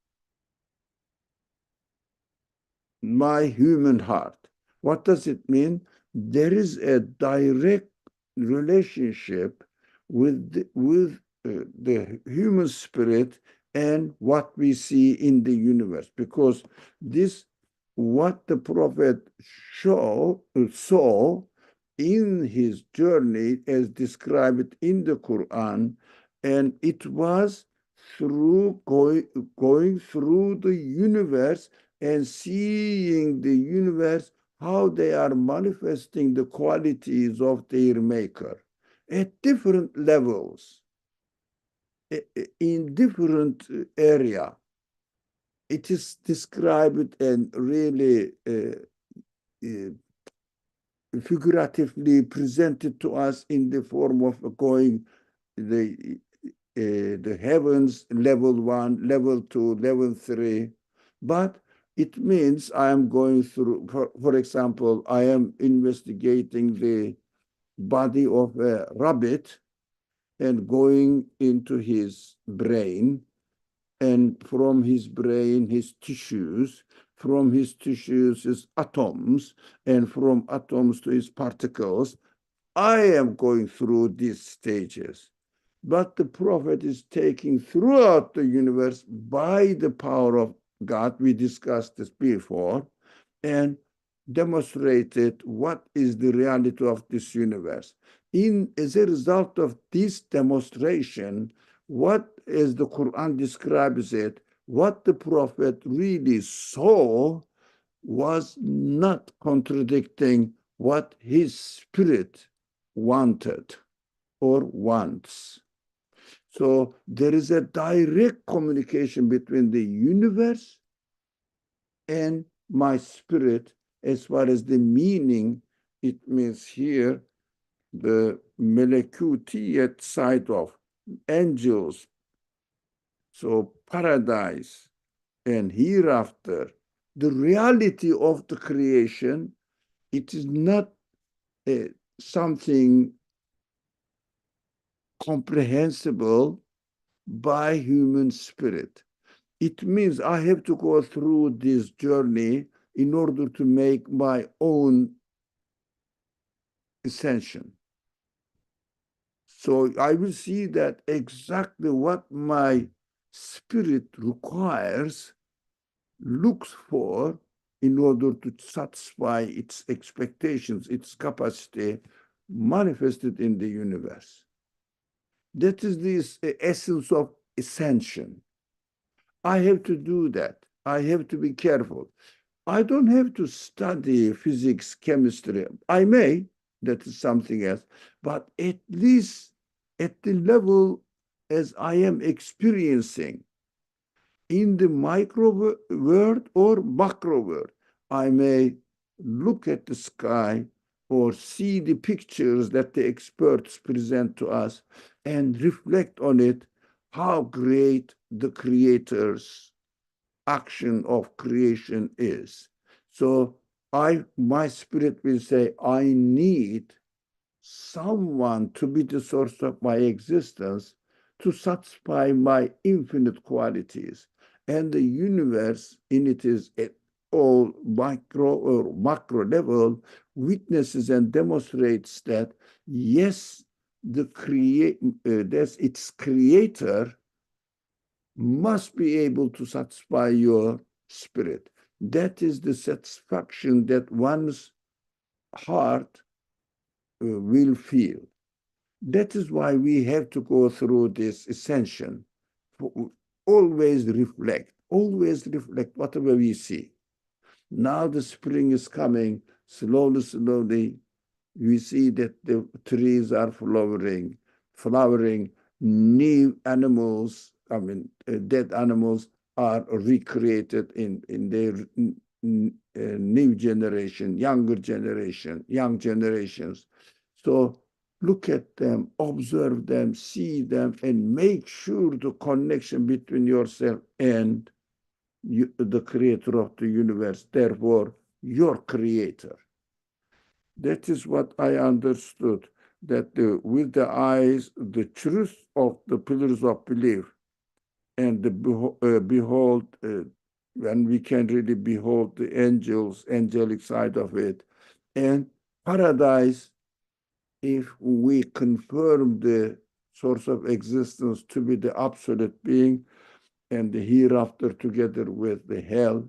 my human heart. What does it mean? There is a direct relationship with the human spirit and what we see in the universe, because this what the prophet saw in his journey as described in the Quran, and it was through going through the universe and seeing the universe, how they are manifesting the qualities of their maker at different levels, in different area. It is described and really figuratively presented to us in the form of going the heavens, level 1, level 2, level 3. But it means I am going through, for example, I am investigating the body of a rabbit and going into his brain, and from his brain, his tissues, from his tissues, his atoms, and from atoms to his particles. I am going through these stages. But the prophet is taking throughout the universe by the power of God. We discussed this before, and demonstrated what is the reality of this universe. As a result of this demonstration, what as the Quran describes it, what the prophet really saw was not contradicting what his spirit wanted or wants. So there is a direct communication between the universe and my spirit as far as the meaning. It means here the melekutiyat side of angels, so paradise and hereafter, the reality of the creation. It is not something comprehensible by human spirit. It means I have to go through this journey in order to make my own ascension. So I will see that exactly what my spirit requires, looks for, in order to satisfy its expectations, its capacity manifested in the universe. That is this essence of ascension. I have to do that. I have to be careful. I don't have to study physics, chemistry. I may, that is something else, but at least at the level as I am experiencing in the micro world or macro world, I may look at the sky or see the pictures that the experts present to us and reflect on it, how great the Creator's action of creation is. So my spirit will say, I need someone to be the source of my existence to satisfy my infinite qualities. And the universe in it is at all micro or macro level witnesses and demonstrates that yes, that's its creator must be able to satisfy your spirit. That is the satisfaction that one's heart will feel. That is why we have to go through this ascension. Always reflect whatever we see. Now the spring is coming, slowly, we see that the trees are flowering, new animals, dead animals are recreated in their new generation, young generations. So look at them, observe them, see them, and make sure the connection between yourself and the creator of the universe, therefore your creator. That is what I understood, that with the eyes, the truth of the pillars of belief, and the behold, when we can really behold the angelic side of it, and paradise, if we confirm the source of existence to be the absolute being, and the hereafter together with the hell,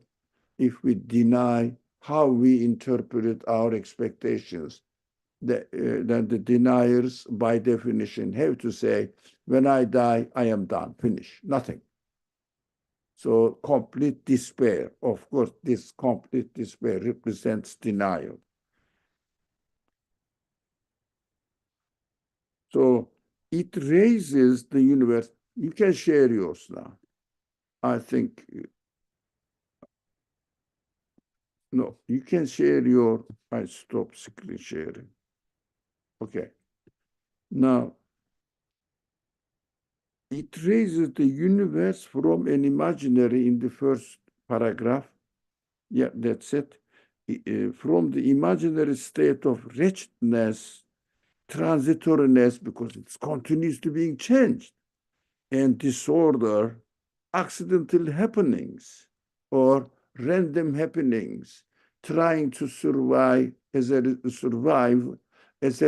if we deny how we interpret our expectations, then the deniers, by definition, have to say, when I die, I am done, finished, nothing. So complete despair. Of course, this complete despair represents denial. So it raises the universe. You can share yours now. I think, no, you can share your, I stop screen sharing. Okay. Now, it raises the universe from an imaginary in the first paragraph. Yeah, that's it. From the imaginary state of wretchedness, transitoriness, because it's continuously being changed, and disorder, accidental happenings, or random happenings, trying to survive as a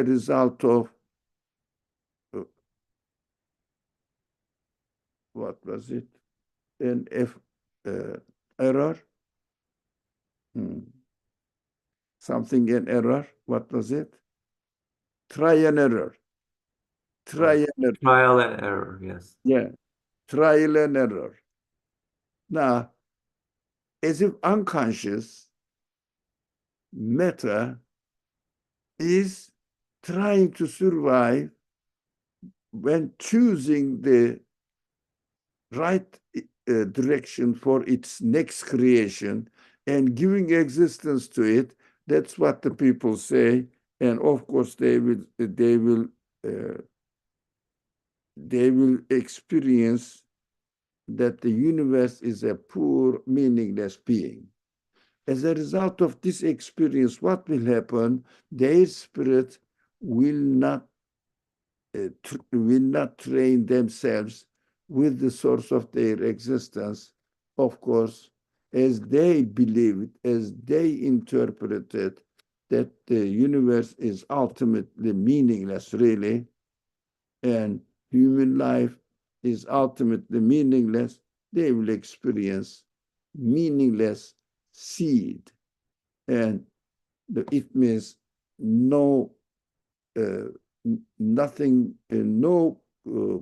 result of what was it? An error. Something an error. What was it? Try and error. Trial and error, yes. Yeah, trial and error. Now, as if unconscious matter is trying to survive when choosing the right direction for its next creation and giving existence to it. That's what the people say, and of course they will experience that the universe is a poor, meaningless being. As a result of this experience, what will happen? Their spirit will not train themselves with the source of their existence, of course, as they believed, as they interpreted that the universe is ultimately meaningless, really, and human life is ultimately meaningless. They will experience meaningless seed, and it means no nothing, no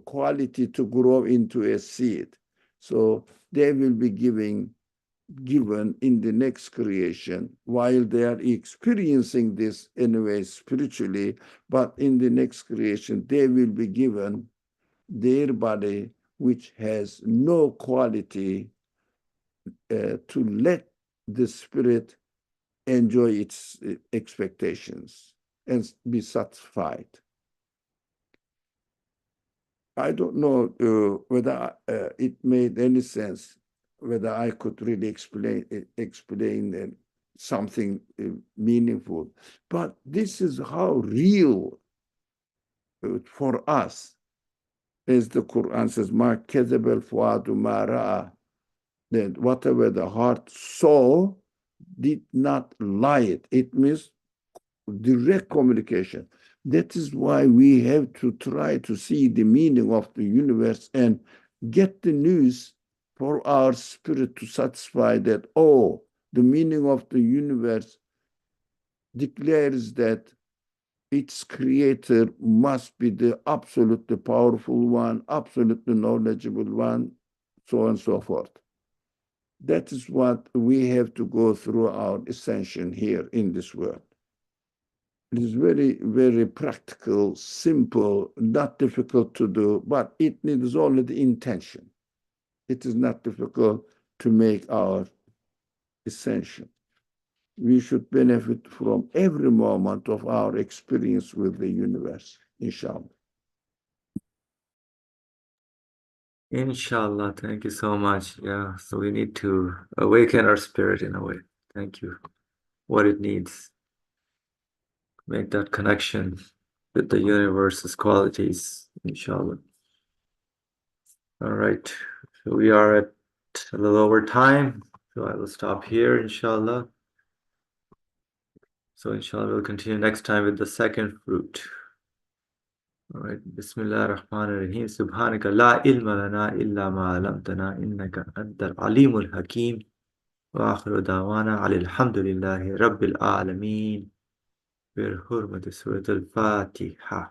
quality to grow into a seed. So they will be given in the next creation while they are experiencing this anyway spiritually, but in the next creation they will be given their body which has no quality to let the spirit enjoy its expectations and be satisfied. I don't know whether it made any sense, whether I could really explain something meaningful. But this is how real for us, as the Quran says, "Ma كذب الفؤاد ما رأى," that whatever the heart saw did not lie it. It means direct communication. That is why we have to try to see the meaning of the universe and get the news for our spirit to satisfy that, oh, the meaning of the universe declares that its creator must be the absolutely powerful one, absolutely knowledgeable one, so on and so forth. That is what we have to go through our ascension here in this world. It is very, very practical, simple, not difficult to do, but it needs only the intention. It is not difficult to make our ascension. We should benefit from every moment of our experience with the universe, inshallah. Inshallah, thank you so much. Yeah, so we need to awaken our spirit in a way. Thank you. What it needs. Make that connection with the universe's qualities, inshallah. All right, so we are at a little over time, so I will stop here, inshallah. So inshallah, we'll continue next time with the second fruit. All right, Bismillah ar-Rahman ar-Rahim. Subhanaka la ilma lana illa ma alamtana innaka antal alimul hakim. Wa akhiru dawana alhamdulillahi rabbil alameen. Bir hurmati surat al-Fatiha.